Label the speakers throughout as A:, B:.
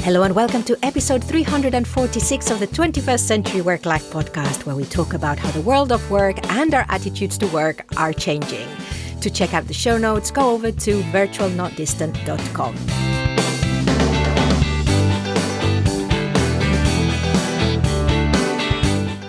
A: Hello and welcome to episode 346 of the 21st Century Work-Life podcast, where we talk about how the world of work and our attitudes to work are changing. To check out the show notes, go over to virtualnotdistant.com.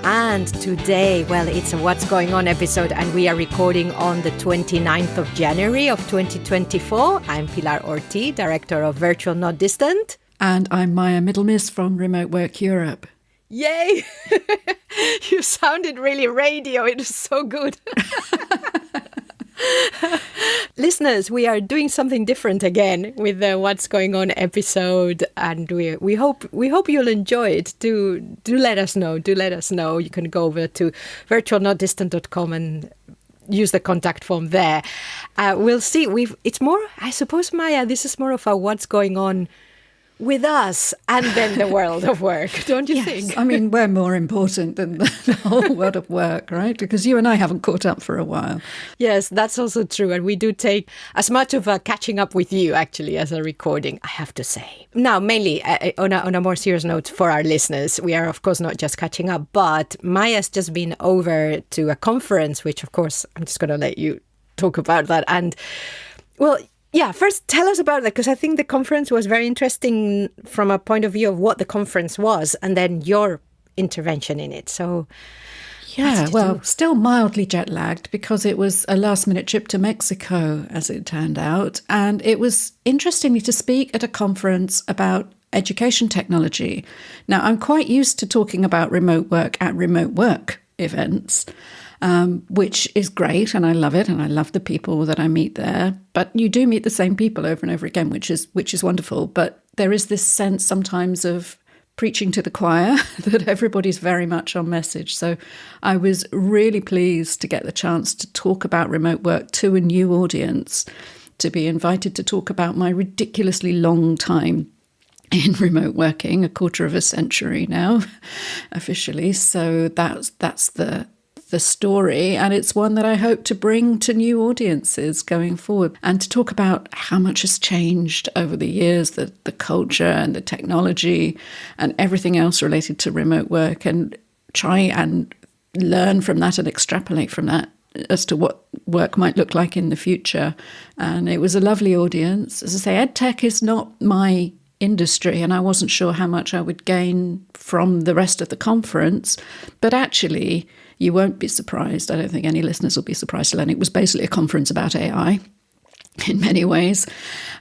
A: And today, well, it's a What's Going On episode, and we are recording on the 29th of January of 2024. I'm Pilar Orti, Director of Virtual Not Distant.
B: And I'm Maya Middlemiss from Remote Work Europe.
A: Yay! You sounded really radio. It was so good. Listeners, we are doing something different again with the What's Going On episode, and we hope you'll enjoy it. Do let us know. Do let us know. You can go over to virtualnotdistant.com and use the contact form there. We'll see. It's more, I suppose, Maya, this is more of a What's Going On with us and then the world of work, don't you think?
B: I mean, we're more important than the whole world of work, right? Because you and I haven't caught up for a while.
A: Yes, that's also true. And we do take as much of a catching up with you, actually, as a recording, I have to say. Now, mainly on a more serious note for our listeners, we are, of course, not just catching up, but Maya's just been over to a conference, which, of course, I'm just going to let you talk about that. And, well, yeah, first tell us about that, because I think the conference was very interesting from a point of view of what the conference was and then your intervention in it. So,
B: yeah, well, still mildly jet lagged because it was a last minute trip to Mexico, as it turned out. And it was interesting to speak at a conference about education technology. Now, I'm quite used to talking about remote work at remote work events. Which is great, and I love it, and I love the people that I meet there. But you do meet the same people over and over again, which is wonderful. But there is this sense sometimes of preaching to the choir that everybody's very much on message. So I was really pleased to get the chance to talk about remote work to a new audience, to be invited to talk about my ridiculously long time in remote working, a quarter of a century now, officially. So that's the story, and it's one that I hope to bring to new audiences going forward, and to talk about how much has changed over the years, the culture and the technology and everything else related to remote work, and try and learn from that and extrapolate from that as to what work might look like in the future. And it was a lovely audience. As I say, EdTech is not my industry, and I wasn't sure how much I would gain from the rest of the conference, but actually you won't be surprised. I don't think any listeners will be surprised to learn it was basically a conference about AI in many ways,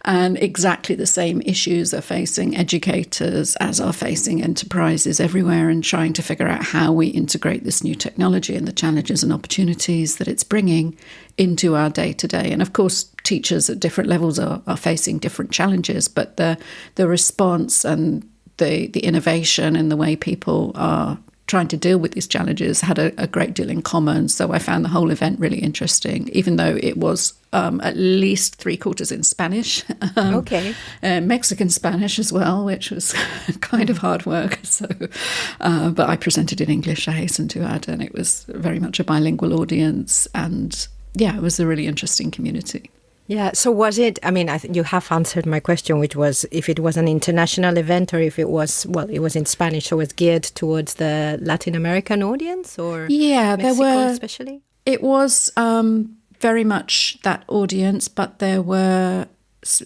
B: and exactly the same issues are facing educators as are facing enterprises everywhere, and trying to figure out how we integrate this new technology and the challenges and opportunities that it's bringing into our day-to-day. And of course, teachers at different levels are facing different challenges, but the response and the innovation and the way people are trying to deal with these challenges had a great deal in common. So I found the whole event really interesting, even though it was at least 3/4 in Spanish. Mexican Spanish as well, which was kind of hard work. So, but I presented in English, I hasten to add, and it was very much a bilingual audience. And yeah, it was a really interesting community.
A: Yeah. So was it, I mean, I think you have answered my question, which was if it was an international event or if it was, well, it was in Spanish, so it was geared towards the Latin American audience, or Mexico especially?
B: It was very much that audience, but there were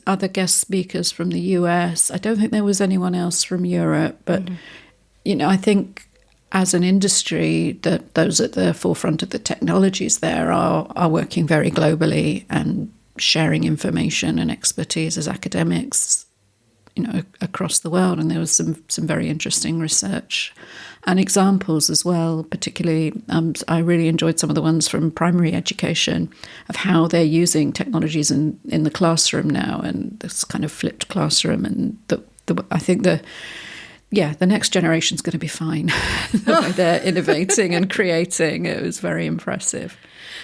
B: other guest speakers from the US. I don't think there was anyone else from Europe, but, you know, I think as an industry, that those at the forefront of the technologies there are working very globally and sharing information and expertise as academics, you know, across the world. And there was some very interesting research and examples as well. Particularly, I really enjoyed some of the ones from primary education of how they're using technologies in the classroom now, and this kind of flipped classroom. And I think the next generation's going to be fine. The way they're innovating and creating, it was very impressive.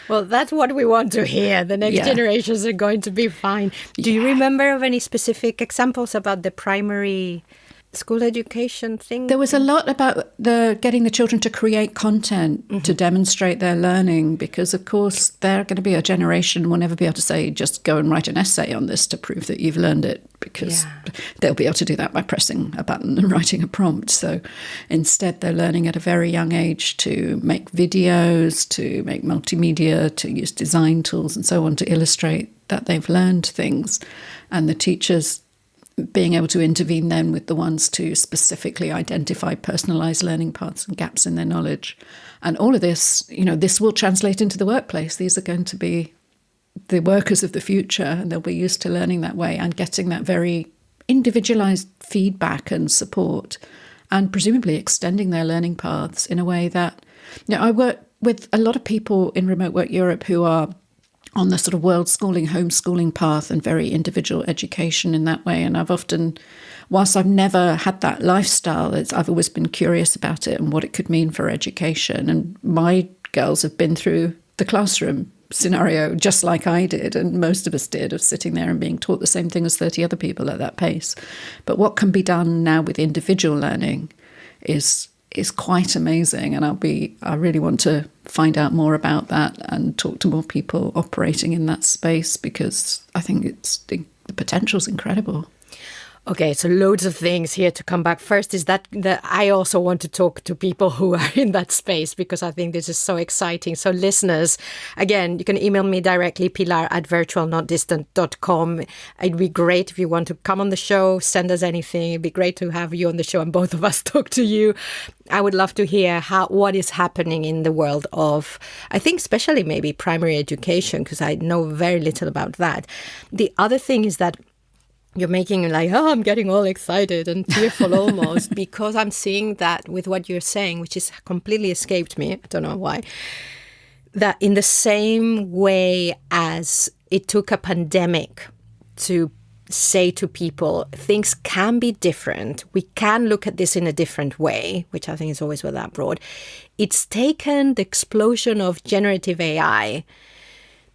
A: Well, that's what we want to hear. The next generations are going to be fine. Do you remember of any specific examples about the primary school education thing?
B: There was a lot about getting the children to create content to demonstrate their learning, because, of course, they're going to be a generation will never be able to say, just go and write an essay on this to prove that you've learned it, because they'll be able to do that by pressing a button and writing a prompt. So instead, they're learning at a very young age to make videos, to make multimedia, to use design tools and so on to illustrate that they've learned things. And the teachers being able to intervene then with the ones to specifically identify personalised learning paths and gaps in their knowledge. And all of this, this will translate into the workplace. These are going to be the workers of the future, and they'll be used to learning that way and getting that very individualised feedback and support, and presumably extending their learning paths in a way that, I work with a lot of people in remote work Europe who are on the sort of world schooling, homeschooling path and very individual education in that way. And I've often, whilst I've never had that lifestyle, I've always been curious about it and what it could mean for education. And my girls have been through the classroom scenario just like I did, and most of us did, of sitting there and being taught the same thing as 30 other people at that pace. But what can be done now with individual learning is quite amazing, and I really want to find out more about that and talk to more people operating in that space, because I think the potential's incredible.
A: Okay, so loads of things here to come back. First is that I also want to talk to people who are in that space, because I think this is so exciting. So listeners, again, you can email me directly, pilar@virtualnotdistant.com. It'd be great if you want to come on the show, send us anything. It'd be great to have you on the show and both of us talk to you. I would love to hear what is happening in the world of, I think, especially maybe primary education, because I know very little about that. The other thing is that you're making like, I'm getting all excited and tearful almost, because I'm seeing that with what you're saying, which has completely escaped me. I don't know why. That in the same way as it took a pandemic to say to people, things can be different. We can look at this in a different way, which I think is always that broad. It's taken the explosion of generative AI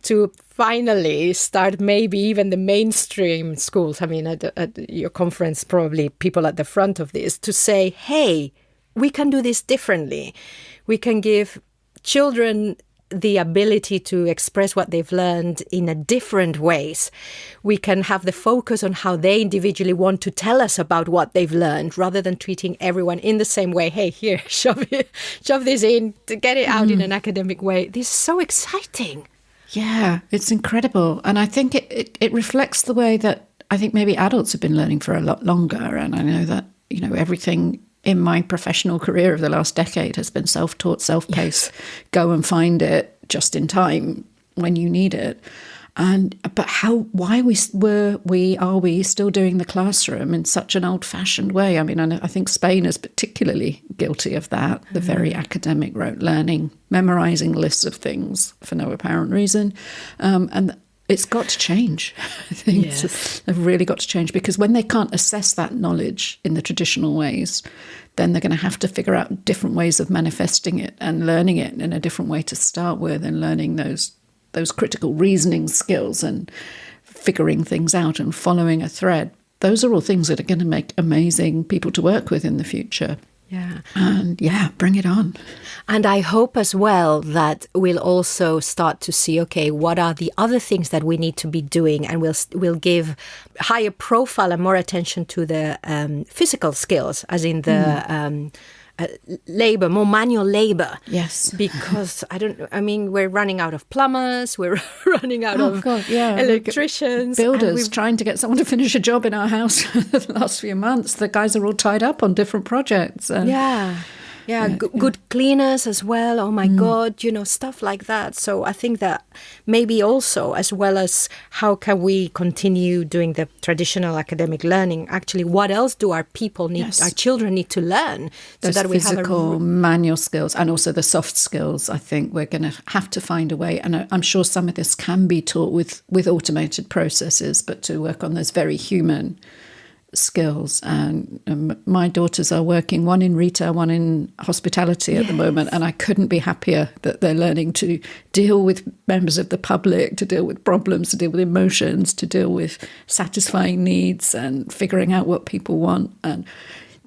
A: to finally start maybe even the mainstream schools, I mean, at your conference, probably people at the front of this, to say, hey, we can do this differently. We can give children the ability to express what they've learned in a different ways. We can have the focus on how they individually want to tell us about what they've learned, rather than treating everyone in the same way. Hey, here, shove this in, to get it out in an academic way. This is so exciting.
B: Yeah, it's incredible. And I think it reflects the way that I think maybe adults have been learning for a lot longer. And I know that, everything in my professional career of the last decade has been self-taught, self-paced. Yes. Go and find it just in time when you need it. But why are we still doing the classroom in such an old-fashioned way? I mean, I think Spain is particularly guilty of that, the very academic rote learning, memorizing lists of things for no apparent reason. And it's got to change. I think they've really got to change, because when they can't assess that knowledge in the traditional ways, then they're going to have to figure out different ways of manifesting it and learning it in a different way to start with, and learning those critical reasoning skills and figuring things out and following a thread. Those are all things that are going to make amazing people to work with in the future.
A: Yeah.
B: And bring it on.
A: And I hope as well that we'll also start to see, okay, what are the other things that we need to be doing? And we'll give higher profile and more attention to the physical skills, as in the labor, more manual labor.
B: Yes.
A: Because we're running out of plumbers, we're running out of electricians.
B: Builders trying to get someone to finish a job in our house the last few months. The guys are all tied up on different projects. Good cleaners as well. Oh my God, stuff like that. So I think that maybe also, as well as how can we continue doing the traditional academic learning, actually, what else do our people need, our children need to learn? Those so that we physical, have manual skills, and also the soft skills. I think we're going to have to find a way, and I'm sure some of this can be taught with automated processes, but to work on those very human skills. And my daughters are working, one in retail, one in hospitality at the moment. And I couldn't be happier that they're learning to deal with members of the public, to deal with problems, to deal with emotions, to deal with satisfying needs and figuring out what people want, and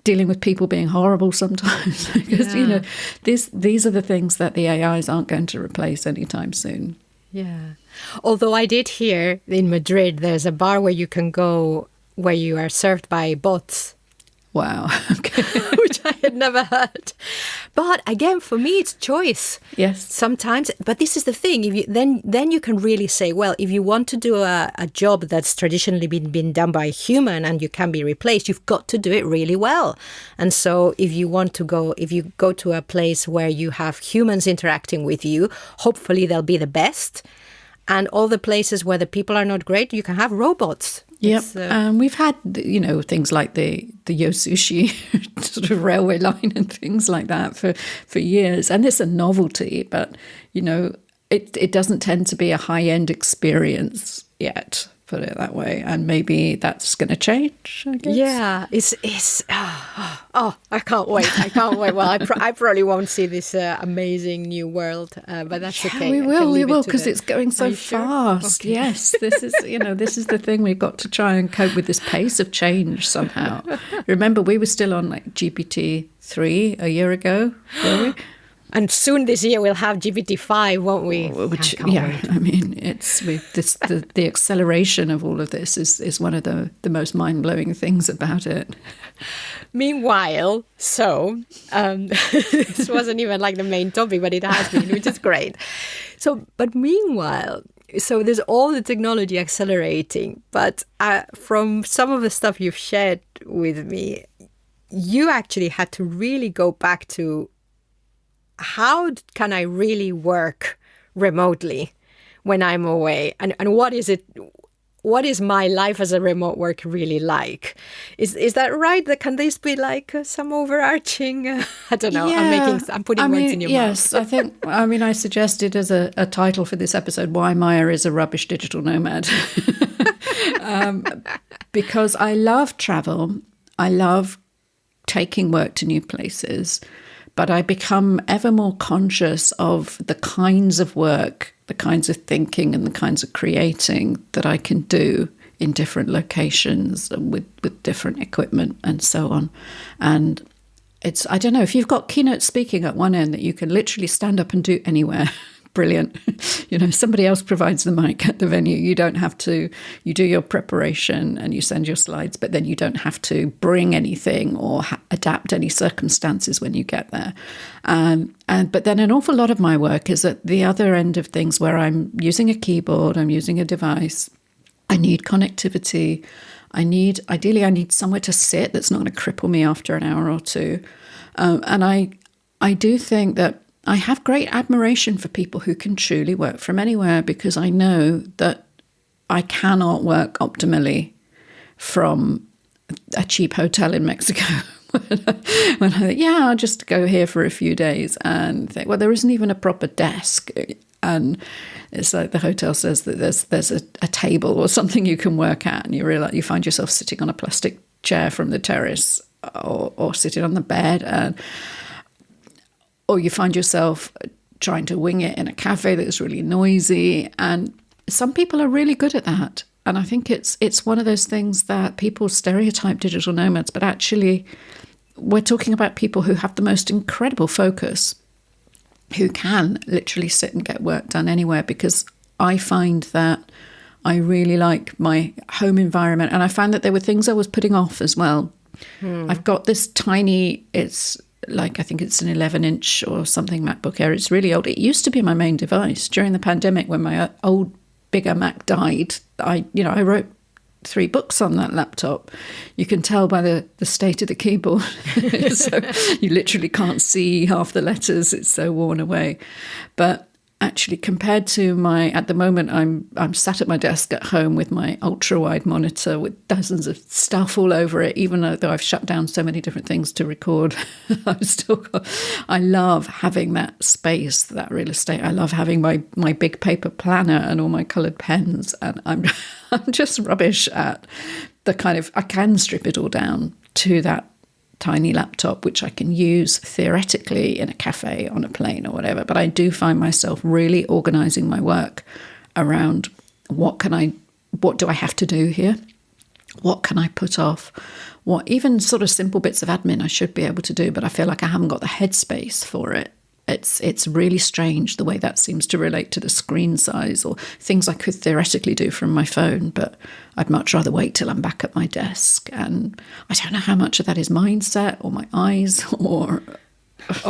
B: dealing with people being horrible sometimes. Because, you know, these are the things that the AIs aren't going to replace anytime soon.
A: Yeah. Although I did hear in Madrid, there's a bar where you can go where you are served by bots.
B: Wow. Okay.
A: Which I had never heard. But again, for me, it's choice.
B: Yes.
A: Sometimes. But this is the thing. If you then you can really say, well, if you want to do a job that's traditionally been done by a human and you can be replaced, you've got to do it really well. And so if you go to a place where you have humans interacting with you, hopefully they'll be the best. And all the places where the people are not great, you can have robots.
B: Yep. We've had, you know, things like the Yo Sushi sort of railway line and things like that for years. And it's a novelty, but, you know, it doesn't tend to be a high-end experience yet, put it that way. And maybe that's going to change, I guess.
A: Yeah, I can't wait. Well, I probably won't see this amazing new world, but that's okay.
B: We will, because it's going so fast. Okay. Yes, this is the thing. We've got to try and cope with this pace of change somehow. Remember, we were still on like GPT-3 a year ago, were we?
A: And soon this year we'll have GPT-5, won't we?
B: Which, I mean, the acceleration of all of this is one of the most mind-blowing things about it.
A: Meanwhile, this wasn't even like the main topic, but it has been, which is great. But meanwhile, there's all the technology accelerating, but from some of the stuff you've shared with me, you actually had to really go back to how can I really work remotely when I'm away? And what is it? What is my life as a remote worker really like? Is that right? Can this be like some overarching? I don't know.
B: Yeah.
A: I'm putting words in your mouth.
B: Yes, I think. I suggested as a title for this episode, "Why Maya is a Rubbish Digital Nomad," because I love travel. I love taking work to new places. But I become ever more conscious of the kinds of work, the kinds of thinking and the kinds of creating that I can do in different locations with different equipment and so on. And I don't know, if you've got keynote speaking at one end that you can literally stand up and do anywhere, brilliant. You know, somebody else provides the mic at the venue. You don't have to, you do your preparation and you send your slides, but then you don't have to bring anything or adapt any circumstances when you get there. But then an awful lot of my work is at the other end of things where I'm using a keyboard, I'm using a device. I need connectivity. Ideally I need somewhere to sit that's not going to cripple me after an hour or two. And I do think that I have great admiration for people who can truly work from anywhere, because I know that I cannot work optimally from a cheap hotel in Mexico. When I think, I'll just go here for a few days and think, well, there isn't even a proper desk. And it's like the hotel says that there's a table or something you can work at, and you find yourself sitting on a plastic chair from the terrace or sitting on the bed, or you find yourself trying to wing it in a cafe that's really noisy. And some people are really good at that. And I think it's one of those things that people stereotype digital nomads, but actually we're talking about people who have the most incredible focus, who can literally sit and get work done anywhere, because I find that I really like my home environment. And I found that there were things I was putting off as well. I've got this tiny, I think it's an 11-inch or something MacBook Air. It's really old. It used to be my main device. During the pandemic, when my old bigger Mac died, I wrote 3 books on that laptop. You can tell by the state of the keyboard. So you literally can't see half the letters. It's so worn away. But actually, compared to at the moment, I'm sat at my desk at home with my ultra-wide monitor with dozens of stuff all over it, even though I've shut down so many different things to record. I love having that space, that real estate. I love having my big paper planner and all my coloured pens. And I'm just rubbish at I can strip it all down to that tiny laptop, which I can use theoretically in a cafe, on a plane or whatever. But I do find myself really organising my work around what do I have to do here? What can I put off? What even sort of simple bits of admin I should be able to do, but I feel like I haven't got the headspace for it. It's really strange the way that seems to relate to the screen size or things I could theoretically do from my phone, but I'd much rather wait till I'm back at my desk. And I don't know how much of that is mindset or my eyes or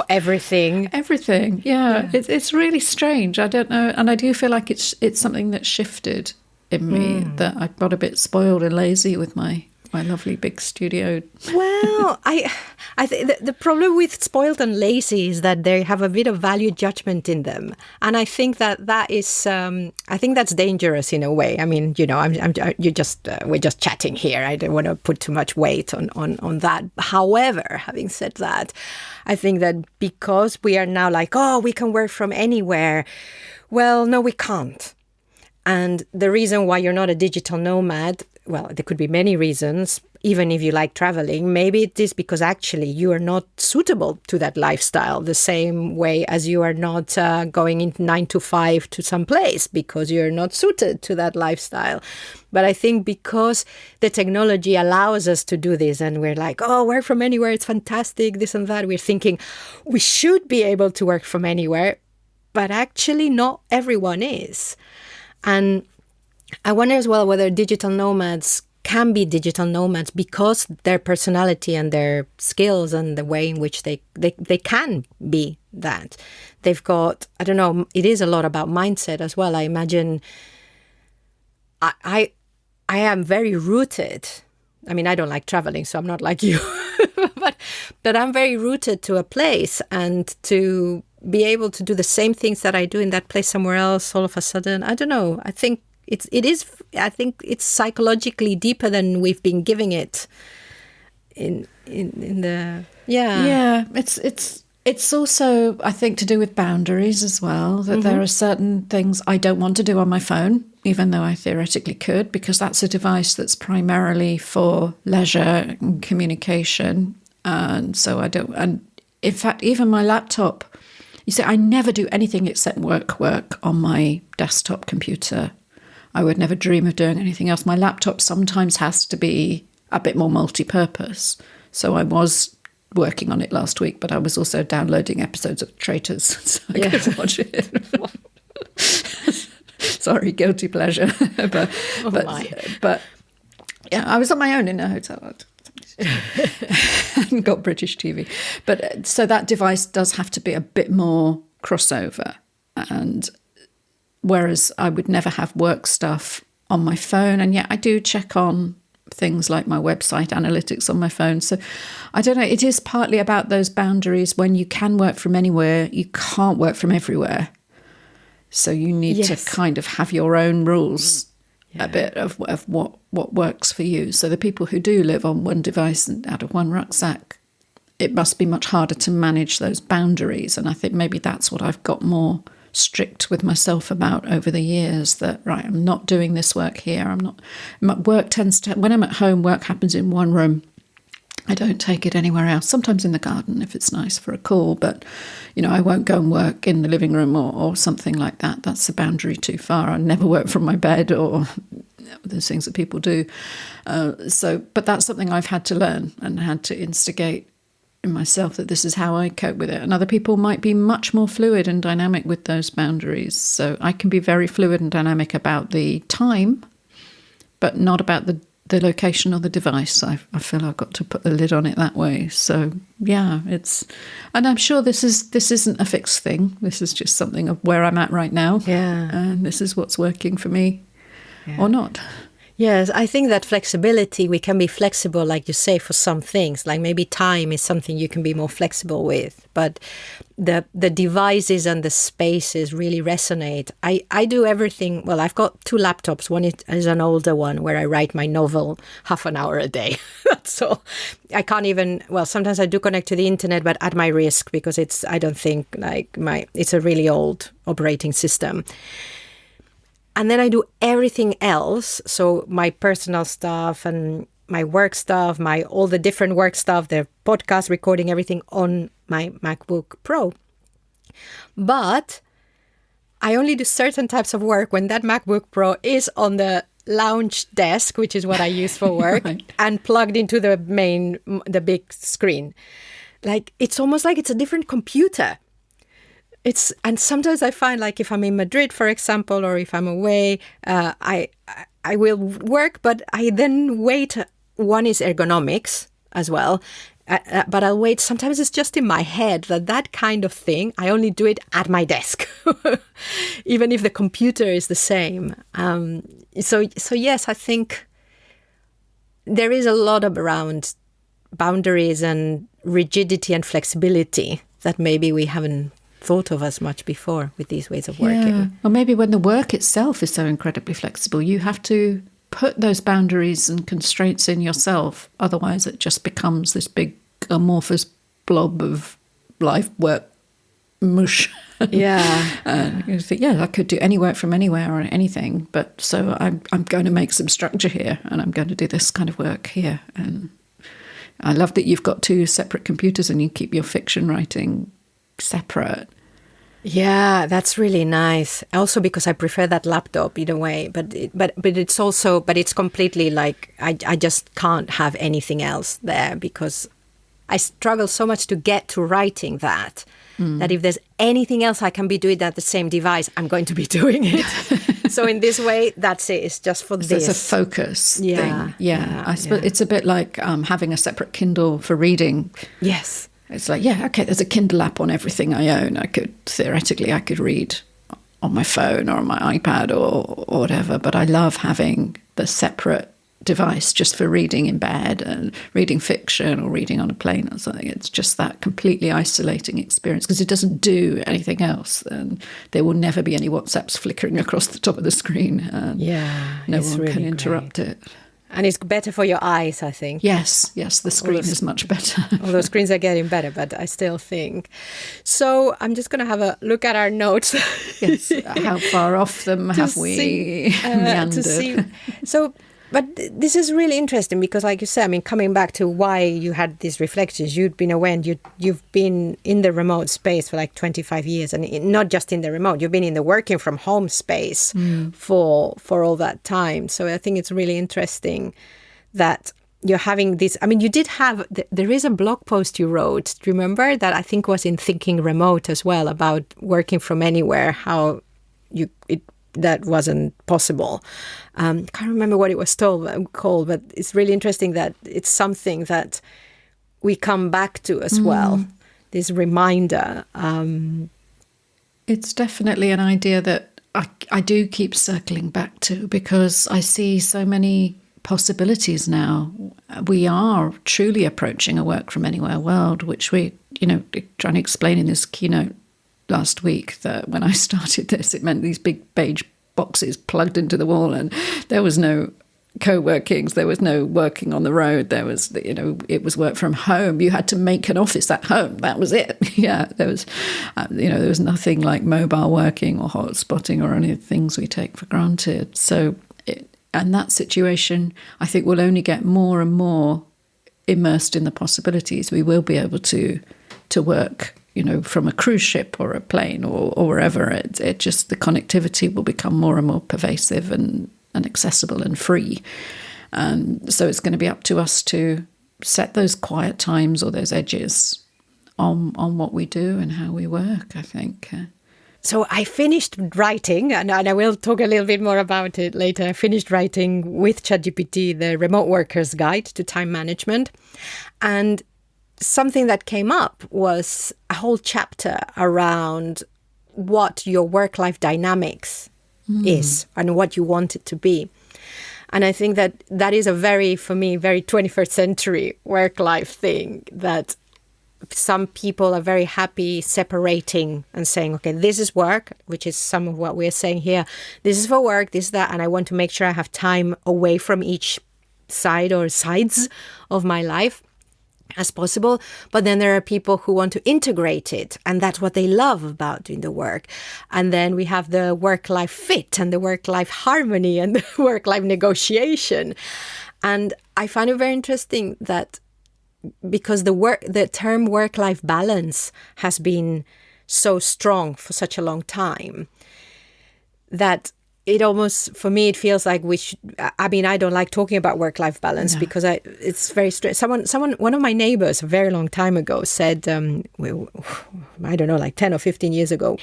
A: everything.
B: Everything, yeah. It's really strange. I don't know, and I do feel like it's something that shifted in me, that I got a bit spoiled and lazy with my lovely big studio.
A: Well, I think the problem with spoiled and lazy is that they have a bit of value judgment in them, and I think that is I think that's dangerous in a way. I mean, you know, we're just chatting here. I don't want to put too much weight on that. However, having said that, I think that because we are now like, oh, we can work from anywhere. Well, no, we can't. And the reason why you're not a digital nomad, well, there could be many reasons. Even if you like traveling, maybe it is because actually you are not suitable to that lifestyle the same way as you are not going in 9 to 5 to some place because you're not suited to that lifestyle. But I think because the technology allows us to do this and we're like, oh, work from anywhere, it's fantastic, this and that. We're thinking we should be able to work from anywhere, but actually not everyone is. And I wonder as well whether digital nomads can be digital nomads because their personality and their skills and the way in which they can be that. They've got, I don't know, it is a lot about mindset as well. I imagine I am very rooted. I mean, I don't like traveling, so I'm not like you. but I'm very rooted to a place, and to be able to do the same things that I do in that place somewhere else all of a sudden, I don't know. I think I think it's psychologically deeper than we've been giving it in the
B: Yeah, it's also, I think, to do with boundaries as well, that there are certain things I don't want to do on my phone, even though I theoretically could, because that's a device that's primarily for leisure and communication. And so I don't, and in fact, even my laptop, you see, I never do anything except work on my desktop computer. I would never dream of doing anything else. My laptop sometimes has to be a bit more multi-purpose. So I was working on it last week, but I was also downloading episodes of Traitors so I could watch it. Sorry, guilty pleasure. but yeah, I was on my own in a hotel. And got British TV. But so that device does have to be a bit more crossover. And whereas I would never have work stuff on my phone, and yet I do check on things like my website analytics on my phone. So I don't know, it is partly about those boundaries. When you can work from anywhere, you can't work from everywhere. So you need to kind of have your own rules, a bit of what works for you. So the people who do live on one device and out of one rucksack, it must be much harder to manage those boundaries. And I think maybe that's what I've got more strict with myself about over the years, that, right, I'm not doing this work here. Work tends to, when I'm at home, work happens in one room. I don't take it anywhere else, sometimes in the garden if it's nice for a call, but, you know, I won't go and work in the living room or something like that. That's a boundary too far. I never work from my bed or those things that people do. But that's something I've had to learn and had to instigate in myself, that this is how I cope with it. And other people might be much more fluid and dynamic with those boundaries. So I can be very fluid and dynamic about the time, but not about the location or the device. I feel I've got to put the lid on it that way. So yeah, and I'm sure this isn't a fixed thing. This is just something of where I'm at right now.
A: Yeah.
B: And this is what's working for me or not.
A: Yes, I think that flexibility, we can be flexible, like you say, for some things. Like maybe time is something you can be more flexible with. But the devices and the spaces really resonate. I do everything. Well, I've got 2 laptops. One is an older one where I write my novel half an hour a day. That's all. I can't even, well, sometimes I do connect to the internet, but at my risk, because it's a really old operating system. And then I do everything else. So my personal stuff and my work stuff, all the different work stuff, the podcast recording, everything on my MacBook Pro. But I only do certain types of work when that MacBook Pro is on the lounge desk, which is what I use for work, right, and plugged into the big screen. Like, it's almost like it's a different computer. And sometimes I find, like, if I'm in Madrid, for example, or if I'm away, I will work, but I then wait. One is ergonomics as well, but I'll wait. Sometimes it's just in my head that kind of thing, I only do it at my desk, even if the computer is the same. So yes, I think there is a lot around boundaries and rigidity and flexibility that maybe we haven't thought of as much before with these ways of working.
B: Yeah. Or maybe when the work itself is so incredibly flexible, you have to put those boundaries and constraints in yourself. Otherwise, it just becomes this big amorphous blob of life work mush.
A: Yeah.
B: And you think, I could do any work from anywhere or anything, but so I'm going to make some structure here, and I'm going to do this kind of work here. And I love that you've got 2 separate computers and you keep your fiction writing separate.
A: Yeah, that's really nice. Also because I prefer that laptop in a way, but it's completely like I just can't have anything else there because I struggle so much to get to writing that if there's anything else I can be doing at the same device, I'm going to be doing it. So in this way, that's it. It's just for this.
B: It's a focus thing. Yeah. I suppose it's a bit like having a separate Kindle for reading.
A: Yes.
B: It's like, there's a Kindle app on everything I own. I could read on my phone or on my iPad or whatever, but I love having the separate device just for reading in bed and reading fiction or reading on a plane or something. It's just that completely isolating experience because it doesn't do anything else. And there will never be any WhatsApps flickering across the top of the screen. And no one really can interrupt it.
A: And it's better for your eyes, I think.
B: Yes, the screen is much better.
A: Although screens are getting better, but I still think. So I'm just going to have a look at our notes.
B: Yes, how far off them have we meandered?
A: But this is really interesting because, like you said, I mean, coming back to why you had these reflections, you'd been away and you've been in the remote space for like 25 years. And not just in the remote, you've been in the working from home space for all that time. So I think it's really interesting that you're having this. I mean, you did have, there is a blog post you wrote, do you remember, that I think was in Thinking Remote as well, about working from anywhere, how that wasn't possible. Can't remember what it was called, but it's really interesting that it's something that we come back to as well, this reminder.
B: It's definitely an idea that I do keep circling back to because I see so many possibilities now. We are truly approaching a work from anywhere world, which we, trying to explain in this keynote last week, that when I started this, it meant these big beige boxes plugged into the wall and there was no co-workings, there was no working on the road, there was, it was work from home. You had to make an office at home. That was it. Yeah, there was, there was nothing like mobile working or hotspotting or any of the things we take for granted. So, and that situation, I think, will only get more and more immersed in the possibilities. We will be able to work from a cruise ship or a plane or wherever. It just, the connectivity will become more and more pervasive and accessible and free. So it's going to be up to us to set those quiet times or those edges on what we do and how we work, I think.
A: So I finished writing, and I will talk a little bit more about it later. I finished writing with Chat GPT, the Remote Worker's Guide to Time Management. And something that came up was a whole chapter around what your work-life dynamics is and what you want it to be. And I think that is a very 21st century work-life thing, that some people are very happy separating and saying, okay, this is work, which is some of what we're saying here. This is for work, this is that, and I want to make sure I have time away from each side or sides of my life. as possible. But then there are people who want to integrate it, and that's what they love about doing the work. And then we have the work-life fit and the work-life harmony and the work-life negotiation. And I find it very interesting that because the term work-life balance has been so strong for such a long time that it almost, for me, it feels like we should. I mean, I don't like talking about work-life balance because it's very strange. One of my neighbors a very long time ago said, I don't know, like 10 or 15 years ago,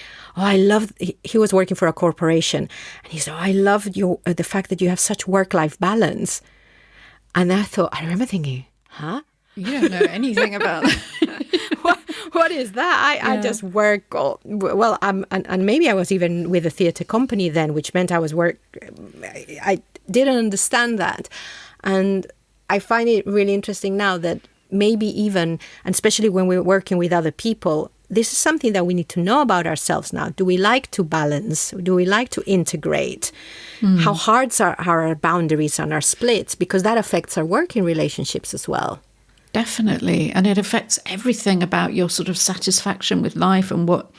A: he was working for a corporation, and he said, I love the fact that you have such work-life balance. And I remember thinking, huh?
B: You don't know anything about that.
A: What is that? I just work. And maybe I was even with a theatre company then, which meant I was I didn't understand that. And I find it really interesting now that maybe even, and especially when we're working with other people, this is something that we need to know about ourselves now. Do we like to balance? Do we like to integrate? How hard are our boundaries and our splits? Because that affects our working relationships as well.
B: Definitely. And it affects everything about your sort of satisfaction with life and what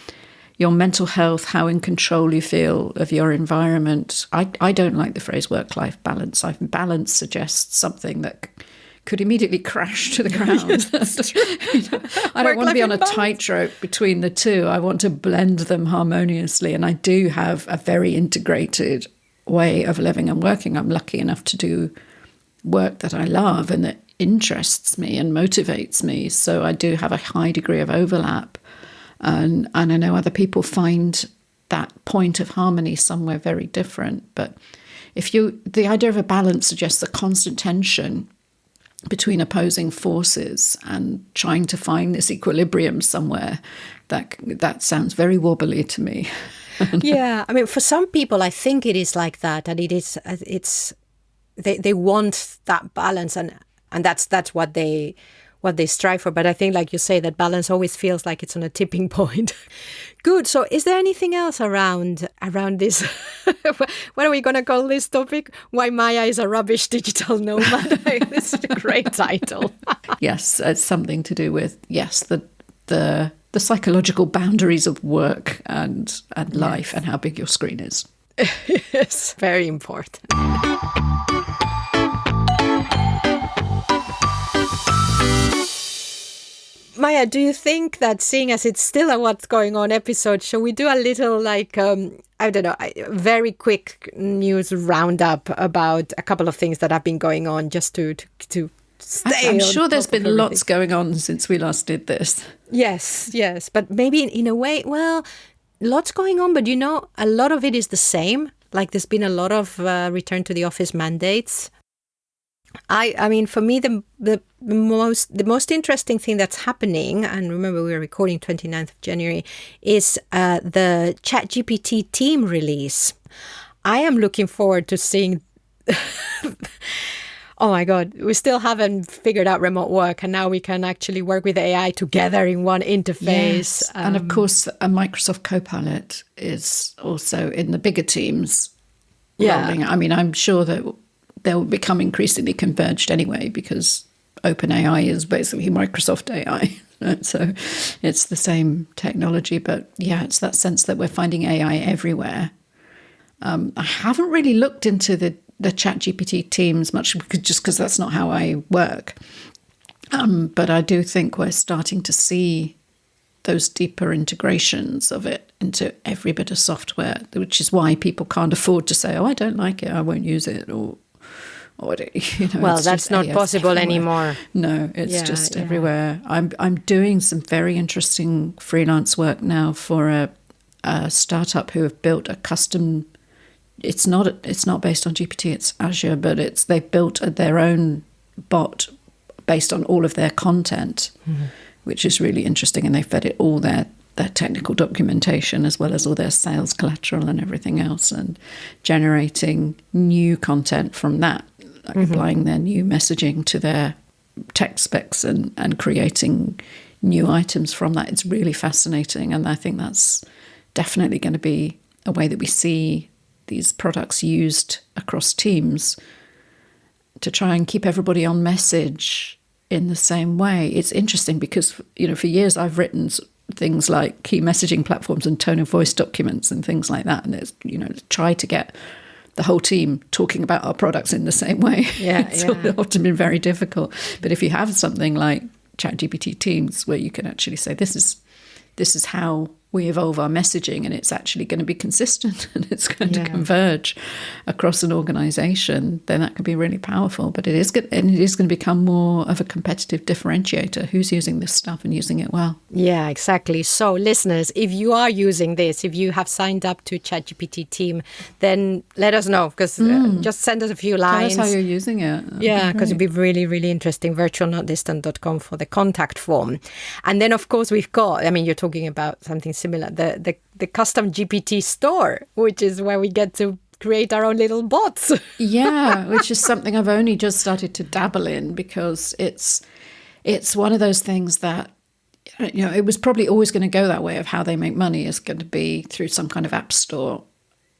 B: your mental health, how in control you feel of your environment. I don't like the phrase work-life balance. Balance suggests something that could immediately crash to the ground. I don't want to be on a tightrope between the two. I want to blend them harmoniously. And I do have a very integrated way of living and working. I'm lucky enough to do work that I love and that interests me and motivates me. So I do have a high degree of overlap. And I know other people find that point of harmony somewhere very different. But the idea of a balance suggests a constant tension between opposing forces and trying to find this equilibrium somewhere, that sounds very wobbly to me.
A: Yeah, I mean, for some people, I think it is like that, and they want that balance, and that's what they strive for. But I think, like you say, that balance always feels like it's on a tipping point. Good. So is there anything else around this? What are we going to call this topic? Why Maya is a rubbish digital nomad. This is a great title.
B: Yes, it's something to do with, the psychological boundaries of work and life and how big your screen is.
A: Yes, very important. Maya, do you think that, seeing as it's still a What's Going On episode, shall we do a little, I don't know, very quick news roundup about a couple of things that have been going on, just to stay
B: I'm sure there's been
A: everything.
B: Lots going on since we last did this.
A: Yes. But maybe in a way, lots going on, but a lot of it is the same. Like there's been a lot of return to the office mandates. I mean, for me, the most interesting thing that's happening, and remember we were recording 29th of January, is the Chat GPT team release. I am looking forward to seeing. Oh my God, we still haven't figured out remote work, and now we can actually work with AI together in one interface.
B: Yes. And of course, a Microsoft Copilot is also in the bigger teams rolling. I mean, I'm sure that they'll become increasingly converged anyway, because OpenAI is basically Microsoft AI. So it's the same technology. But yeah, it's that sense that we're finding AI everywhere. I haven't really looked into the Chat GPT teams much, just because that's not how I work. But I do think we're starting to see those deeper integrations of it into every bit of software, which is why people can't afford to say, I don't like it, I won't use it, or
A: that's not possible
B: everywhere
A: anymore.
B: No, it's just everywhere. I'm doing some very interesting freelance work now for a startup who have built a custom. It's not based on GPT, it's Azure, but they've built their own bot based on all of their content, which is really interesting, and they fed it all their technical documentation as well as all their sales collateral and everything else, and generating new content from that, like applying their new messaging to their tech specs and creating new items from that. It's really fascinating, and I think that's definitely going to be a way that we see these products used across teams to try and keep everybody on message in the same way. It's interesting because, for years I've written things like key messaging platforms and tone of voice documents and things like that. And it's, try to get the whole team talking about our products in the same way.
A: Yeah,
B: it's often been very difficult. But if you have something like Chat GPT Teams where you can actually say, this is how we evolve our messaging, and it's actually going to be consistent and it's going to converge across an organization, then that can be really powerful. But it is good, and it is going to become more of a competitive differentiator. Who's using this stuff and using it well?
A: Yeah, exactly. So listeners, if you are using this, if you have signed up to ChatGPT Team, then let us know, because just send us a few lines.
B: Tell us how you're using it.
A: Because it'd be really, really interesting. virtualnotdistant.com for the contact form. And then, of course, we've got, you're talking about something similar, the custom GPT store, which is where we get to create our own little bots.
B: Yeah, which is something I've only just started to dabble in, because it's one of those things that, it was probably always going to go that way, of how they make money is going to be through some kind of app store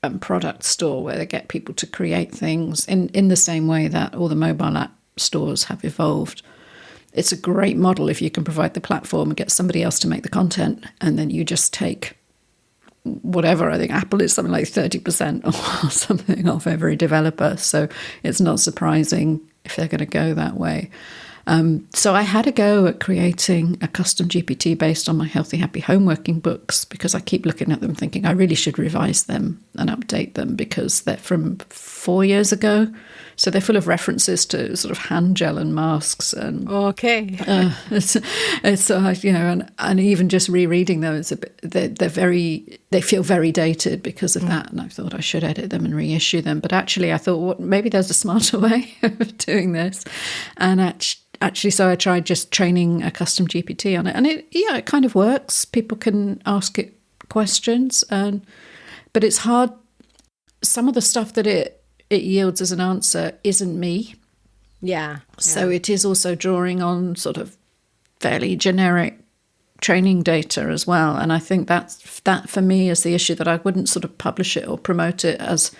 B: and product store where they get people to create things in the same way that all the mobile app stores have evolved. It's a great model if you can provide the platform and get somebody else to make the content, and then you just take whatever. I think Apple is something like 30% or something off every developer. So it's not surprising if they're going to go that way. So I had a go at creating a custom GPT based on my Healthy Happy Home working books, because I keep looking at them thinking I really should revise them and update them, because they're from 4 years ago. So they're full of references to sort of hand gel and masks. And and even just rereading them, it's a bit, they feel very dated because of that. And I thought I should edit them and reissue them. But actually I thought, maybe there's a smarter way of doing this. And actually, so I tried just training a custom GPT on it, and it kind of works. People can ask it questions, but it's hard. Some of the stuff that it yields as an answer isn't me.
A: Yeah.
B: So it is also drawing on sort of fairly generic training data as well. And I think that for me is the issue, that I wouldn't sort of publish it or promote it as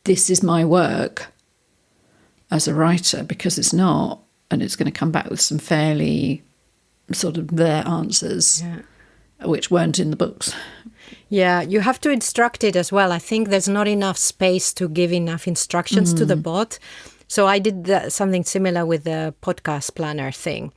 B: this is my work as a writer, because it's not. And it's going to come back with some fairly sort of their answers, which weren't in the books.
A: Yeah, you have to instruct it as well. I think there's not enough space to give enough instructions to the bot. So I did something similar with the podcast planner thing.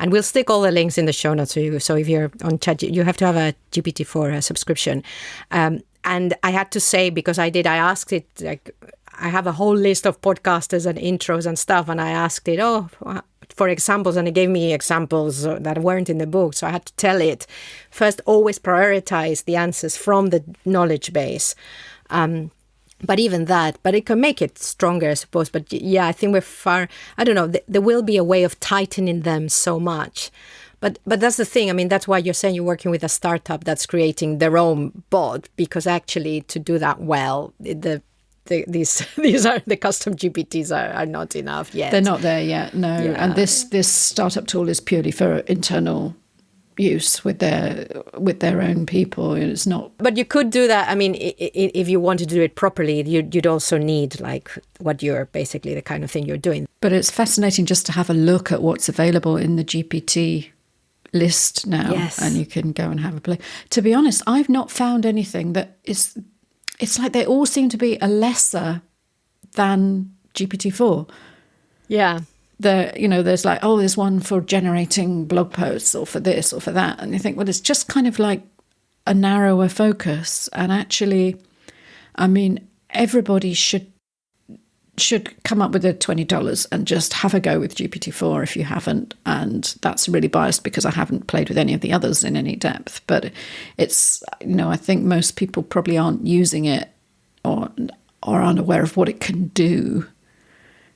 A: And we'll stick all the links in the show notes for you. So if you're on Chat, you have to have a GPT-4 subscription. And I had to say, because I asked it, like, I have a whole list of podcasters and intros and stuff, and I asked it, for examples, and it gave me examples that weren't in the book. So I had to tell it, first, always prioritize the answers from the knowledge base. But even that, but it can make it stronger, I suppose. But yeah, I think we're far, I don't know, there will be a way of tightening them so much. But that's the thing. That's why you're saying you're working with a startup that's creating their own bot, because actually to do that well, these are the custom GPTs are not enough yet.
B: They're not there yet, no. Yeah. And this startup tool is purely for internal use with their own people. It's not. But
A: you could do that. If you want to do it properly, you'd also need like what you're basically the kind of thing you're doing.
B: But it's fascinating just to have a look at what's available in the GPT list now.
A: Yes.
B: And you can go and have a play. To be honest, I've not found anything that is. It's like they all seem to be a lesser than GPT-4.
A: Yeah.
B: There's like, there's one for generating blog posts or for this or for that. And you think, well, it's just kind of like a narrower focus. And actually, everybody should come up with the $20 and just have a go with GPT-4 if you haven't. And that's really biased because I haven't played with any of the others in any depth. But it's, I think most people probably aren't using it or aren't aware of what it can do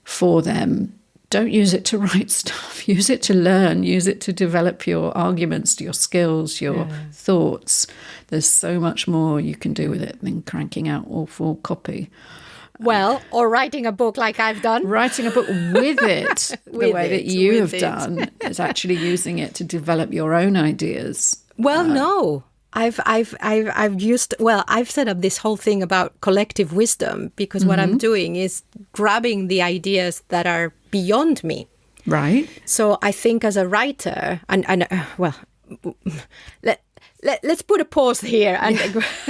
B: for them. Don't use it to write stuff. Use it to learn. Use it to develop your arguments, your skills, your thoughts. There's so much more you can do with it than cranking out awful copy.
A: Well, or writing a book like I've done.
B: Writing a book with it, the way that you have done, is actually using it to develop your own ideas.
A: Well, no. I've set up this whole thing about collective wisdom, because what I'm doing is grabbing the ideas that are beyond me.
B: Right.
A: So I think as a writer, let's put a pause here, and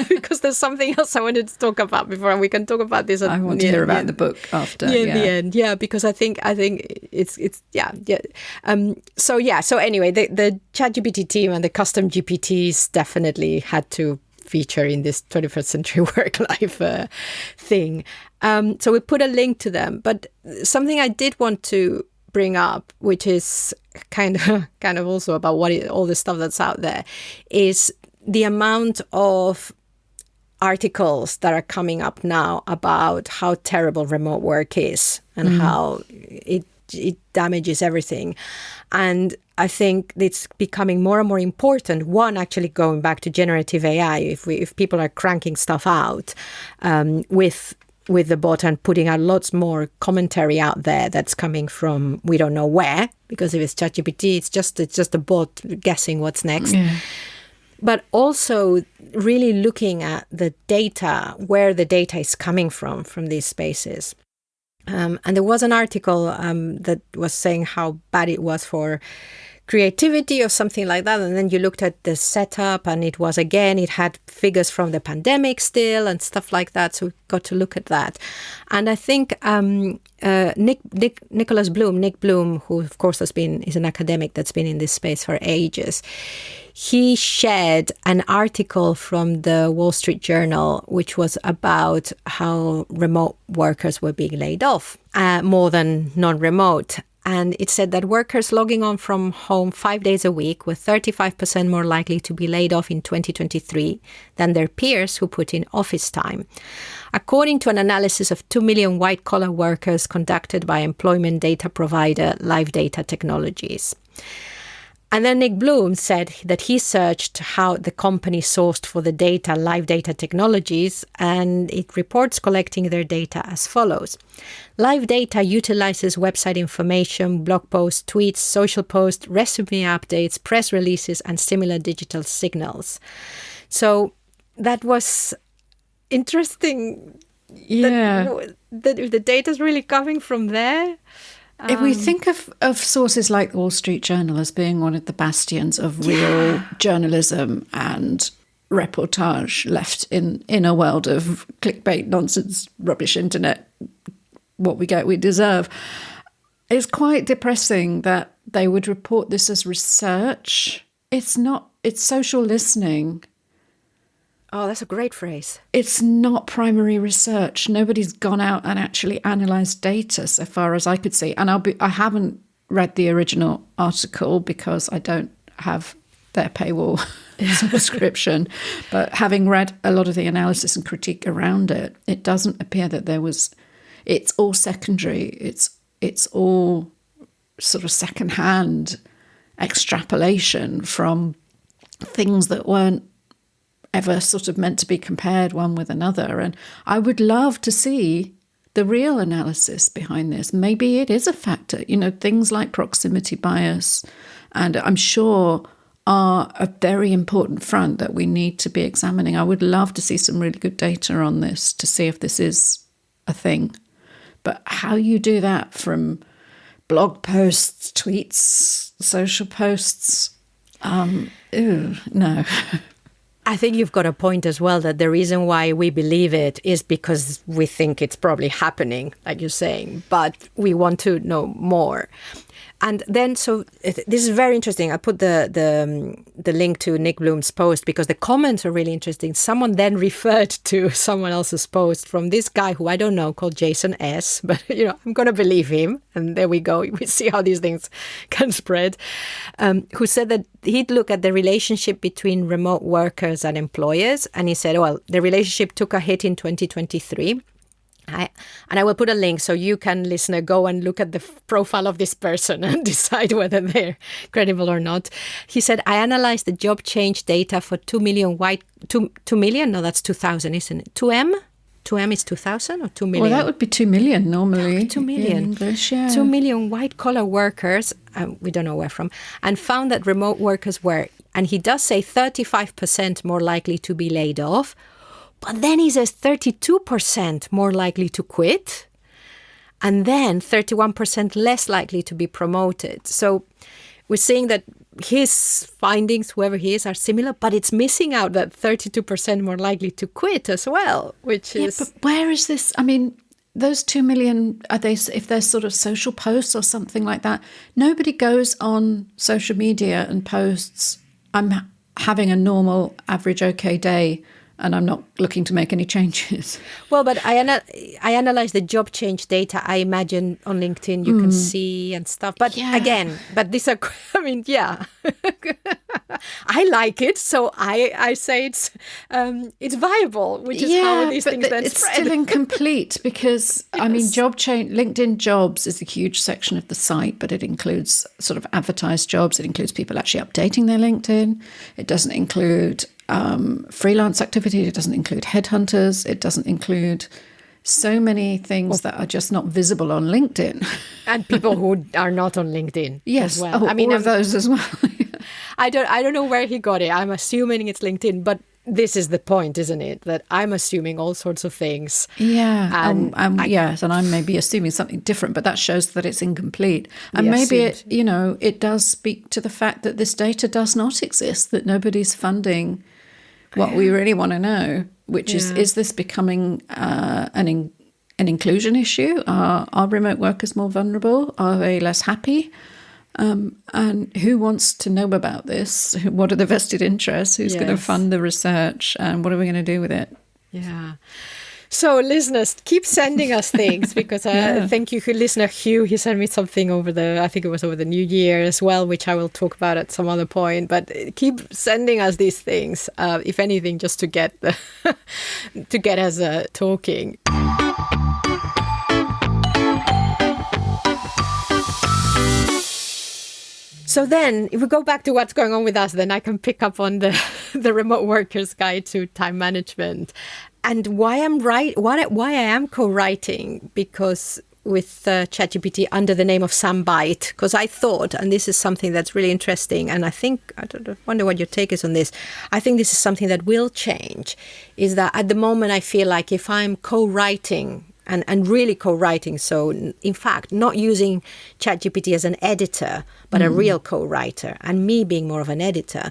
A: because there's something else I wanted to talk about before, and we can talk about this.
B: I want to hear about the book after.
A: The end, because I think it's. So anyway, the Chat GPT team and the custom GPTs definitely had to feature in this 21st century work life thing. So we put a link to them, but something I did want to bring up, which is kind of also about all the stuff that's out there, is the amount of articles that are coming up now about how terrible remote work is and how it damages everything. And I think it's becoming more and more important. One, actually going back to generative AI, if people are cranking stuff out with the bot and putting out lots more commentary out there that's coming from we don't know where, because if it's ChatGPT, it's just a bot guessing what's next. Yeah. But also really looking at the data, where the data is coming from these spaces. And there was an article that was saying how bad it was for creativity or something like that. And then you looked at the setup and it had figures from the pandemic still and stuff like that. So we got to look at that. And I think Nick Bloom, who of course is an academic that's been in this space for ages, he shared an article from the Wall Street Journal, which was about how remote workers were being laid off, more than non-remote. And it said that workers logging on from home 5 days a week were 35% more likely to be laid off in 2023 than their peers who put in office time, according to an analysis of 2 million white-collar workers conducted by employment data provider Live Data Technologies. And then Nick Bloom said that he searched how the company sourced for the data, Live Data Technologies, and it reports collecting their data as follows. Live Data utilizes website information, blog posts, tweets, social posts, resume updates, press releases, and similar digital signals. So that was interesting.
B: Yeah.
A: That the data is really coming from there.
B: If we think of sources like the Wall Street Journal as being one of the bastions of real journalism and reportage left in a world of clickbait, nonsense, rubbish internet, what we get, we deserve, it's quite depressing that they would report this as research. It's not, it's social listening.
A: Oh, that's a great phrase.
B: It's not primary research. Nobody's gone out and actually analysed data so far as I could see. And I haven't read the original article because I don't have their paywall subscription. But having read a lot of the analysis and critique around it, it doesn't appear that it's all secondary. It's all sort of secondhand extrapolation from things that weren't ever sort of meant to be compared one with another. And I would love to see the real analysis behind this. Maybe it is a factor, things like proximity bias, and I'm sure are a very important front that we need to be examining. I would love to see some really good data on this to see if this is a thing. But how you do that from blog posts, tweets, social posts, no.
A: I think you've got a point as well, that the reason why we believe it is because we think it's probably happening, like you're saying, but we want to know more. And then, so this is very interesting. I put the link to Nick Bloom's post because the comments are really interesting. Someone then referred to someone else's post from this guy who I don't know, called Jason S. But, I'm going to believe him. And there we go. We see how these things can spread. Who said that he'd look at the relationship between remote workers and employers. And he said, well, the relationship took a hit in 2023. And I will put a link so you can, listener, go and look at the profile of this person and decide whether they're credible or not. He said, I analyzed the job change data for 2 million $2 million? No, that's 2,000, isn't it? 2M? 2M is 2,000 or 2 million?
B: Well, that would be 2 million normally.
A: 2 million.
B: In English, yeah.
A: 2 million white-collar workers, we don't know where from, and found that remote workers were, and he does say 35% more likely to be laid off. But then he says 32% more likely to quit. and then 31% less likely to be promoted. So we're seeing that his findings, whoever he is, are similar, but it's missing out that 32% more likely to quit as well, which is...
B: But where is this? I mean, those 2 million, are they, if they're sort of social posts or something like that, nobody goes on social media and posts, I'm having a normal, average, okay day, and I'm not looking to make any changes.
A: Well, but I analyze the job change data. I imagine on LinkedIn you can see and stuff. But again, but these are, I mean, yeah. I like it, so I say it's viable, which is how these things then
B: it's
A: spread.
B: still incomplete because, I mean, job change, LinkedIn jobs is a huge section of the site, but it includes sort of advertised jobs. It includes people actually updating their LinkedIn. It doesn't include freelance activity. It doesn't include headhunters. It doesn't include so many things that are just not visible on LinkedIn.
A: And people who are not on LinkedIn
B: yes.
A: as well.
B: Oh, I mean, all of those as well.
A: I don't know where he got it. I'm assuming it's LinkedIn, but this is the point, isn't it? That I'm assuming all sorts of things.
B: Yeah. Yes, and I may be assuming something different, but that shows that it's incomplete. And maybe it does speak to the fact that this data does not exist, that nobody's funding what we really want to know, which is this becoming an inclusion issue? Are remote workers more vulnerable? Are they less happy? And who wants to know about this? What are the vested interests? Who's going to fund the research? And what are we going to do with it?
A: Yeah. So listeners, keep sending us things because thank you, listener Hugh. He sent me something over the New Year as well, which I will talk about at some other point. But keep sending us these things, if anything, just to get to get us talking. So then, if we go back to what's going on with us, then I can pick up on the remote workers guide to time management. And why I am co-writing, because with Chat GPT under the name of Sambyte, because I thought, and this is something that's really interesting, and I wonder what your take is on this. I think this is something that will change, is that at the moment I feel like if I'm co-writing and really co-writing, so in fact not using Chat GPT as an editor, but a real co-writer, and me being more of an editor,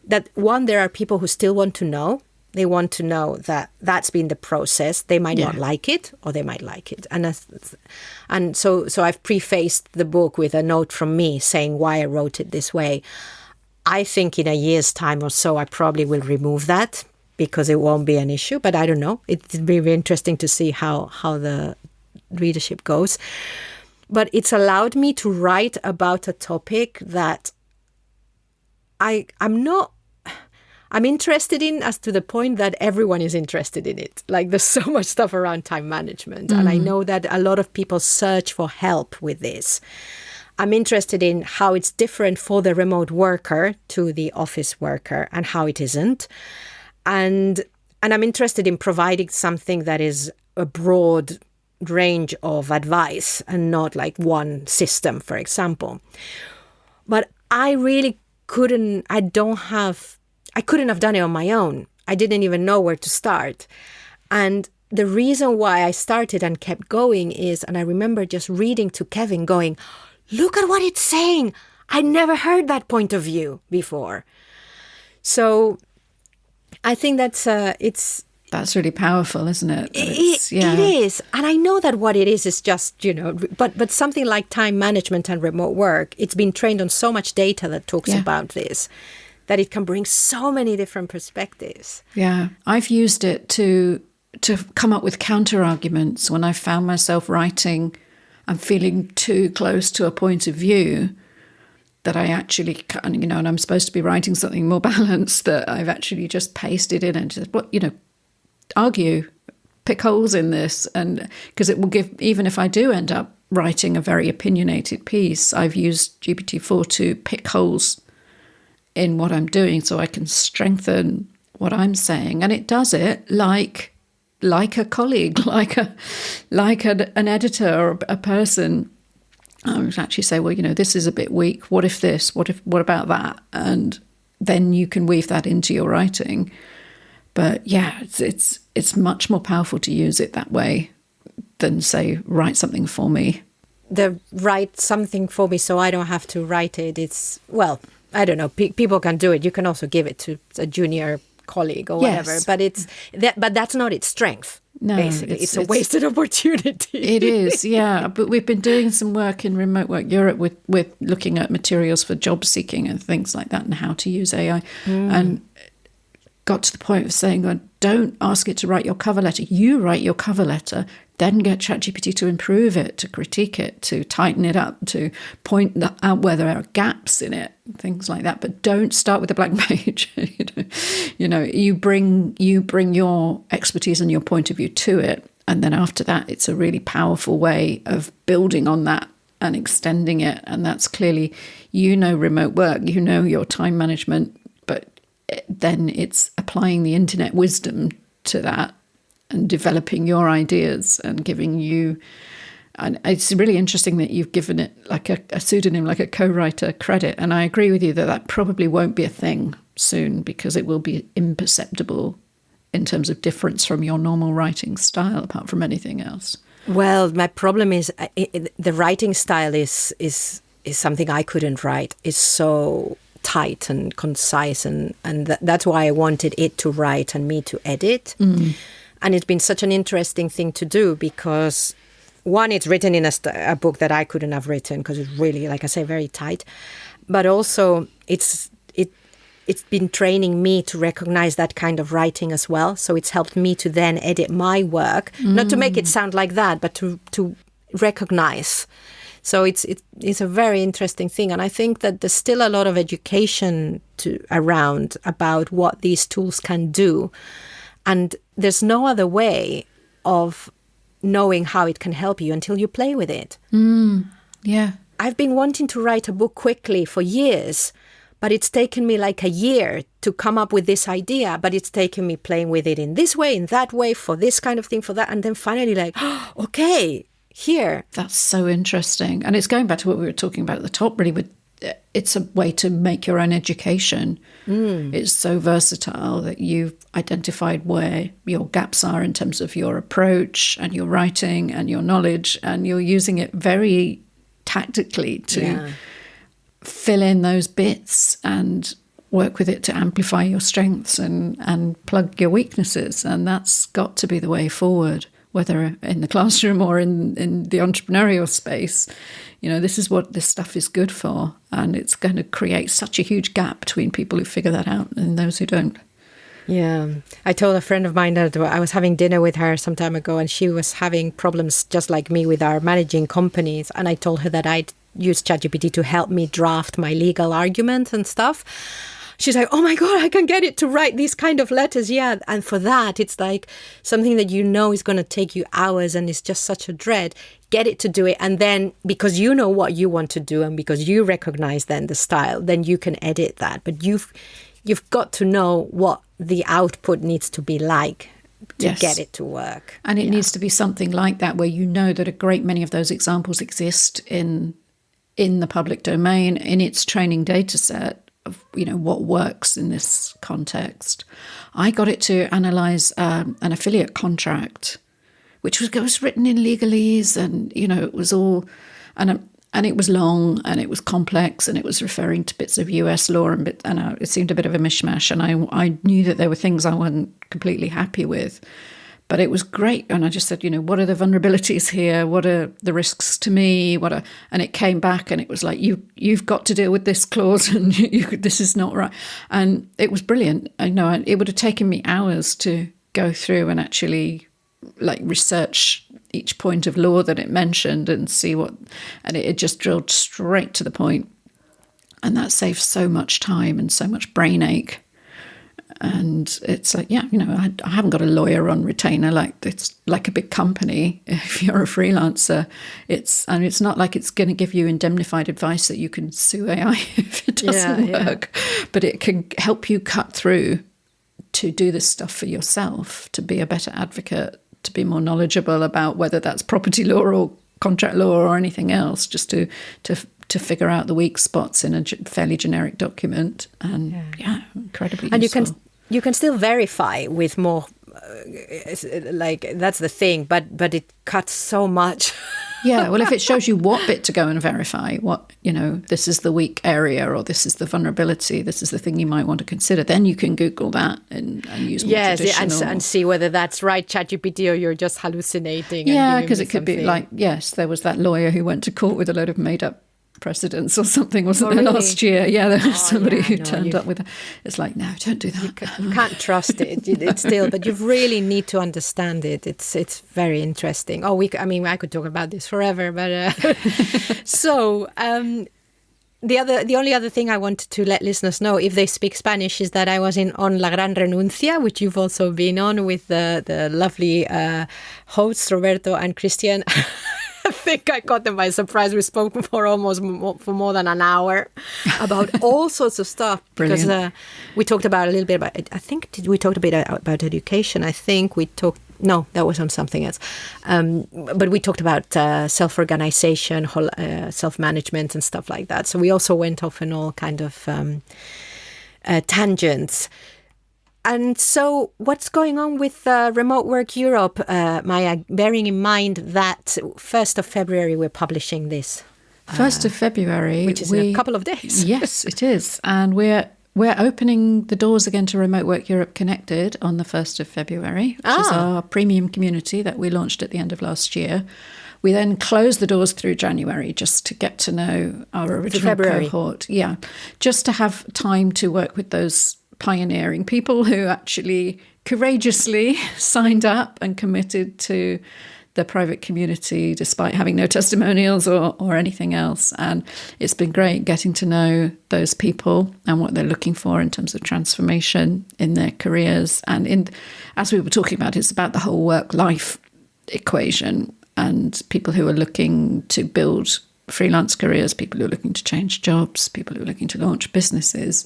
A: that one, there are people who still want to know. They want to know that that's been the process. They might not like it, or they might like it. And so I've prefaced the book with a note from me saying why I wrote it this way. I think in a year's time or so, I probably will remove that because it won't be an issue. But I don't know. It'd be very interesting to see how the readership goes. But it's allowed me to write about a topic that I'm interested in, as to the point that everyone is interested in it. Like, there's so much stuff around time management. And I know that a lot of people search for help with this. I'm interested in how it's different for the remote worker to the office worker and how it isn't. And I'm interested in providing something that is a broad range of advice and not like one system, for example. But I really couldn't have done it on my own. I didn't even know where to start. And the reason why I started and kept going is, and I remember just reading to Kevin going, look at what it's saying. I never heard that point of view before. So I think that's
B: really powerful, isn't it?
A: It is. And I know that what it is just, but something like time management and remote work, it's been trained on so much data that talks about this, that it can bring so many different perspectives.
B: Yeah, I've used it to come up with counter arguments when I found myself writing and feeling too close to a point of view that I actually, and I'm supposed to be writing something more balanced, that I've actually just pasted in and just, argue, pick holes in this. And because it will give, even if I do end up writing a very opinionated piece, I've used GPT-4 to pick holes in what I'm doing so I can strengthen what I'm saying. And it does it like a colleague, like an editor or a person. I would actually say, well, this is a bit weak. What if this? What about that? And then you can weave that into your writing. But yeah, it's much more powerful to use it that way, than say, write something for me.
A: The write something for me so I don't have to write it. It's, well, I don't know. People can do it. You can also give it to a junior colleague or whatever.
B: Yes.
A: But that's not its strength.
B: No,
A: basically, it's a wasted opportunity.
B: It is, yeah. But we've been doing some work in Remote Work Europe with looking at materials for job seeking and things like that and how to use AI. And got to the point of saying, well, don't ask it to write your cover letter. You write your cover letter, then get Chat GPT to improve it, to critique it, to tighten it up, to point out where there are gaps in it, things like that. But don't start with a blank page. You bring your expertise and your point of view to it, and then after that, it's a really powerful way of building on that and extending it. And that's clearly, remote work, your time management, but then it's applying the internet wisdom to that and developing your ideas and giving you, and it's really interesting that you've given it like a pseudonym, like a co-writer credit. And I agree with you that probably won't be a thing soon because it will be imperceptible in terms of difference from your normal writing style, apart from anything else.
A: Well, my problem is the writing style is something I couldn't write. It's so tight and concise, and that's why I wanted it to write and me to edit. And it's been such an interesting thing to do because, one, it's written in a book that I couldn't have written because it's really, like I say, very tight. But also it's been training me to recognize that kind of writing as well. So it's helped me to then edit my work, not to make it sound like that, but to recognize. So it's a very interesting thing. And I think that there's still a lot of education around about what these tools can do. And there's no other way of knowing how it can help you until you play with it.
B: Yeah.
A: I've been wanting to write a book quickly for years, but it's taken me like a year to come up with this idea. But it's taken me playing with it in this way, in that way, for this kind of thing, for that. And then finally okay, here.
B: That's so interesting. And it's going back to what we were talking about at the top, really, with it's a way to make your own education. It's so versatile that you've identified where your gaps are in terms of your approach and your writing and your knowledge, and you're using it very tactically to fill in those bits and work with it to amplify your strengths and plug your weaknesses. And that's got to be the way forward, whether in the classroom or in the entrepreneurial space. This is what this stuff is good for. And it's going to create such a huge gap between people who figure that out and those who don't.
A: Yeah. I told a friend of mine that I was having dinner with her some time ago, and she was having problems just like me with our managing companies. And I told her that I'd use ChatGPT to help me draft my legal argument and stuff. She's like, oh my God, I can get it to write these kind of letters. Yeah. And for that, it's like something that is going to take you hours and it's just such a dread. Get it to do it. And then because you know what you want to do and because you recognize then the style, then you can edit that. But you've got to know what the output needs to be like to get it to work.
B: And it needs to be something like that where you know that a great many of those examples exist in the public domain, in its training data set of what works in this context. I got it to analyze an affiliate contract, which was written in legalese, and it was all and it was long and it was complex and it was referring to bits of US law and it seemed a bit of a mishmash, and I knew that there were things I wasn't completely happy with. But it was great. And I just said, what are the vulnerabilities here? What are the risks to me? And it came back and it was like, you've got to deal with this clause and this is not right. And it was brilliant. I know it would have taken me hours to go through and actually research each point of law that it mentioned and see and it just drilled straight to the point. And that saves so much time and so much brain ache. And it's like, I haven't got a lawyer on retainer. It's like a big company. If you're a freelancer, it's not like it's going to give you indemnified advice that you can sue AI if it doesn't work. But it can help you cut through to do this stuff for yourself, to be a better advocate, to be more knowledgeable about whether that's property law or contract law or anything else, just to figure out the weak spots in a fairly generic document. And incredibly
A: and
B: useful.
A: you can still verify with more like that's the thing, but it cuts so much.
B: Yeah, well, if it shows you what bit to go and verify, what, this is the weak area or this is the vulnerability, this is the thing you might want to consider, then you can Google that and use more traditional.
A: And see whether that's right, Chat GPT, or you're just hallucinating.
B: Yeah, because it could be like, yes, there was that lawyer who went to court with a load of made-up precedents or something, wasn't there, last year? Yeah, there was somebody who turned up with it's like, no, don't do that.
A: You can't trust it. It's still, but you really need to understand it. It's very interesting. I could talk about this forever, but so the only other thing I wanted to let listeners know, if they speak Spanish, is that I was on La Gran Renuncia, which you've also been on with the lovely hosts Roberto and Christian. I think I caught them by surprise. We spoke for more than an hour about all sorts of stuff.
B: Brilliant.
A: Because we talked about a little bit about, we talked a bit about education. I think we talked, no, that was on something else. But we talked about self-organization, self-management and stuff like that. So we also went off in all kind of tangents. And so what's going on with Remote Work Europe, Maya, bearing in mind that 1st of February we're publishing this?
B: 1st of February.
A: Which is in a couple of days.
B: Yes, it is. And we're opening the doors again to Remote Work Europe Connected on the 1st of February, which is our premium community that we launched at the end of last year. We then closed the doors through January just to get to know our original cohort. Yeah, just to have time to work with those pioneering people who actually courageously signed up and committed to the private community despite having no testimonials or anything else. And it's been great getting to know those people and what they're looking for in terms of transformation in their careers. And as we were talking about, it's about the whole work-life equation and people who are looking to build freelance careers, people who are looking to change jobs, people who are looking to launch businesses.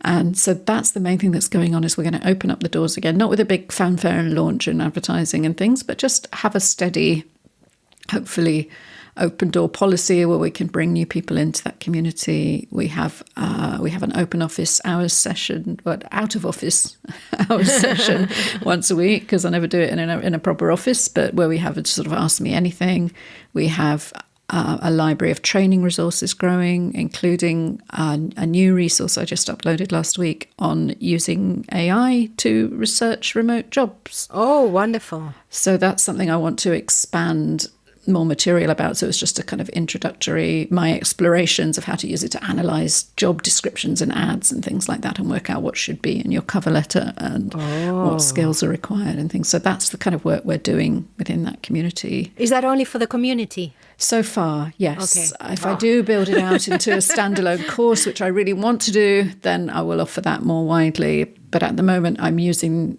B: And so that's the main thing that's going on, is we're going to open up the doors again, not with a big fanfare and launch and advertising and things, but just have a steady, hopefully open door policy where we can bring new people into that community. We have an open office hours session, but out of office hours session once a week, because I never do it in a proper office, but where we have a sort of Ask Me Anything. We have a library of training resources growing, including a new resource I just uploaded last week on using AI to research remote jobs.
A: Oh, wonderful.
B: So that's something I want to expand more material about. So it's just a kind of introductory, my explorations of how to use it to analyze job descriptions and ads and things like that, and work out what should be in your cover letter and what skills are required and things. So that's the kind of work we're doing within that community.
A: Is that only for the community?
B: So far, yes.
A: Okay.
B: If I do build it out into a standalone course, which I really want to do, then I will offer that more widely. But at the moment, I'm using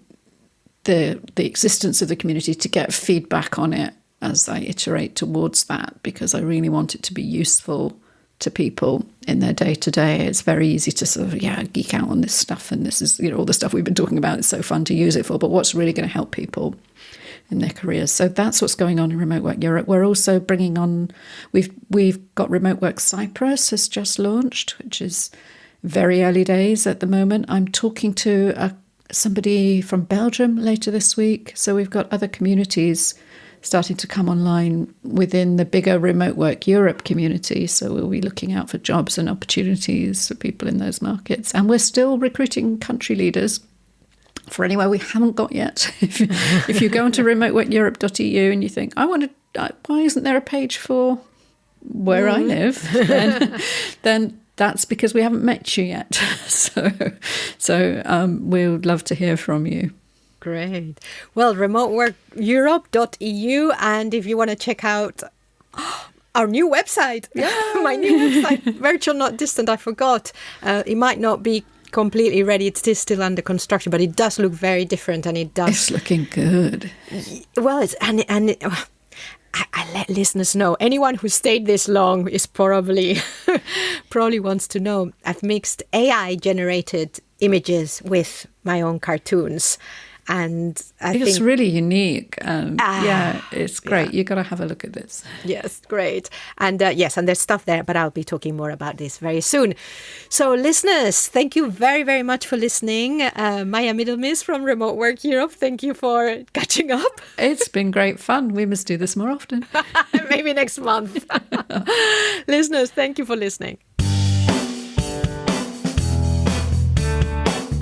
B: the existence of the community to get feedback on it as I iterate towards that, because I really want it to be useful to people in their day-to-day. It's very easy to sort of, geek out on this stuff, and this is, all the stuff we've been talking about. It's so fun to use it for, but what's really going to help people in their careers? So that's what's going on in Remote Work Europe. We're also bringing on, we've got Remote Work Cyprus has just launched, which is very early days at the moment. I'm talking to somebody from Belgium later this week. So we've got other communities starting to come online within the bigger Remote Work Europe community. So we'll be looking out for jobs and opportunities for people in those markets. And we're still recruiting country leaders for anywhere we haven't got yet. If you go onto remoteworkeurope.eu and you think, why isn't there a page for where I live? Then that's because we haven't met you yet. So we would love to hear from you.
A: Great. Well, remoteworkeurope.eu, and if you want to check out our new website, my new website, Virtual Not Distant, I forgot. It might not be completely ready. It's still under construction, but it does look very different, and it does.
B: It's looking good.
A: Well, I let listeners know. Anyone who stayed this long is probably wants to know. I've mixed AI generated images with my own cartoons. And
B: it's really unique. It's great. You've got to have a look at this.
A: Yes, great. And yes, and there's stuff there, but I'll be talking more about this very soon. So listeners, thank you very, very much for listening. Maya Middlemiss from Remote Work Europe, thank you for catching up.
B: It's been great fun. We must do this more often.
A: Maybe next month. Listeners, thank you for listening.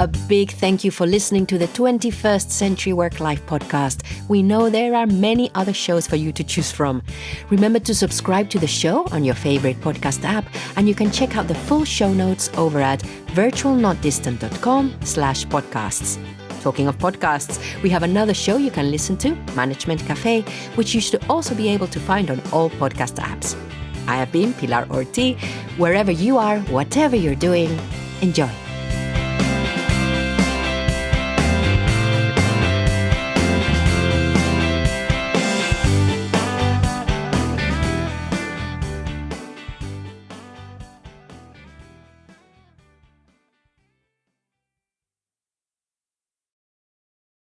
A: A big thank you for listening to the 21st Century Work-Life podcast. We know there are many other shows for you to choose from. Remember to subscribe to the show on your favorite podcast app, and you can check out the full show notes over at virtualnotdistant.com/podcasts. Talking of podcasts, we have another show you can listen to, Management Cafe, which you should also be able to find on all podcast apps. I have been Pilar Ortiz. Wherever you are, whatever you're doing, enjoy.